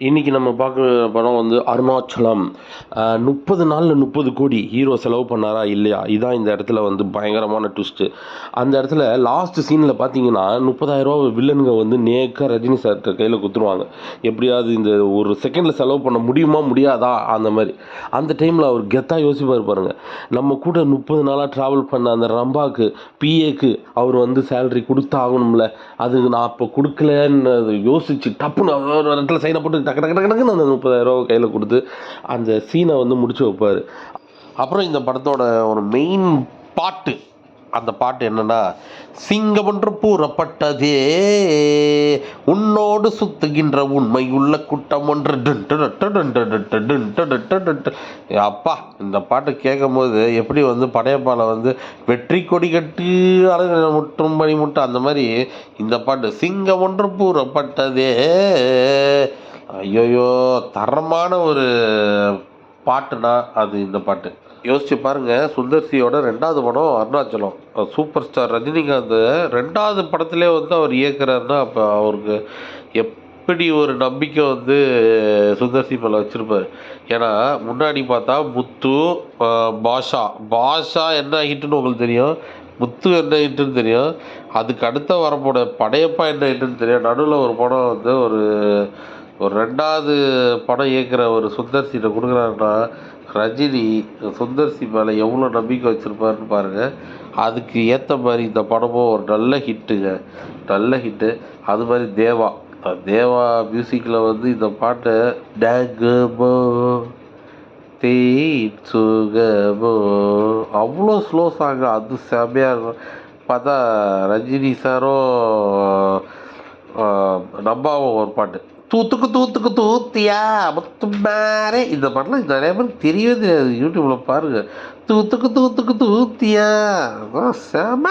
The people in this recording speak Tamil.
இன்றைக்கி நம்ம பார்க்குற படம் வந்து அருணாச்சலம். 30 நாளில் 30 கோடி ஹீரோ செலவு பண்ணாரா இல்லையா? இதான் இந்த இடத்துல வந்து பயங்கரமான ட்விஸ்ட்டு. அந்த இடத்துல லாஸ்ட் சீனில் பார்த்தீங்கன்னா 30,000 வில்லனுங்க வந்து நேக்காக ரஜினி சார்கிட்ட கையில் குத்துருவாங்க. எப்படியாவது இந்த ஒரு செகண்டில் செலவு பண்ண முடியுமா முடியாதா அந்த மாதிரி. அந்த டைமில் அவர் கெத்தாக யோசிப்பார் பாருங்க. நம்ம கூட 30 நாளாக ட்ராவல் பண்ண அந்த ரம்பாக்கு பிஏக்கு அவர் வந்து சேலரி கொடுத்தாகணும்ல, அதுக்கு நான் அப்போ கொடுக்கலன்னு யோசிச்சு டப்புன்னு ஒரு இடத்துல சைனை போட்டு டக்கு டக்கு டக்குன்னு அந்த 30,000 கையில் கொடுத்து அந்த சீனை வந்து முடிச்சு வைப்பார். அப்புறம் இந்த படத்தோட ஒரு மெயின் பாட்டு, அந்த பாட்டு என்னன்னா, சிங்கம் ஒன்று பூரப்பட்டதே உன்னோடு சுத்துகின்ற உண்மை உள்ள கூட்டம் ஒன்று. அப்பா, இந்த பாட்டு கேட்கும் போது எப்படி வந்து படையப்பால வந்து வெற்றி கொடி கட்டி முற்றும் பணி முட்டும் அந்த மாதிரி இந்த பாட்டு சிங்கம் ஒன்று பூரப்பட்டதே. ஐயோயோ, தரமான ஒரு பாட்டுனா அது இந்த பாட்டு. யோசிச்சு பாருங்க, சுந்தர்சியோட 2வது படம் அருணாச்சலம். சூப்பர் ஸ்டார் ரஜினிகாந்த் 2வது படத்திலே வந்து அவர் இயக்குறாருன்னா அப்போ அவருக்கு எப்படி ஒரு நம்பிக்கை வந்து சுந்தர்சி மேலே வச்சுருப்பார். ஏன்னா முன்னாடி பார்த்தா முத்து, பாஷா என்ன ஹிட்டுன்னு உங்களுக்கு தெரியும், முத்து என்ன ஹிட்டுன்னு தெரியும், அதுக்கு அடுத்த வரப்போட படையப்பா என்ன ஹிட்டுன்னு தெரியும். நடுவில் ஒரு படம் வந்து ஒரு 2வது படம் இயக்குற ஒரு சுந்தர்சிட்ட கொடுக்குறாருன்னா ரஜினி சுந்தர்சி மேலே எவ்வளோ நம்பிக்கை வச்சுருப்பாருன்னு பாருங்கள். அதுக்கு ஏற்ற மாதிரி இந்த படமும் ஒரு நல்ல ஹிட்டுங்க, நல்ல ஹிட்டு. அது மாதிரி தேவா மியூசிக்கில் வந்து இந்த பாட்டை டேங்கமோ தேன் சுகமோ அவ்வளோ ஸ்லோ சாங்க, அது செம்மையாக இருக்கும். பார்த்தா ரஜினி சாரும் நம்பாவும் ஒரு பாட்டு தூத்துக்கு தூத்துக்கு தூத்தியா முத்துமாரே, இந்த பாட்டெலாம் நிறைய பேருக்கு தெரியவே தெரியாது. யூடியூப்பில் பாருங்கள், தூத்துக்கு தூத்துக்கு தூத்தியா செம.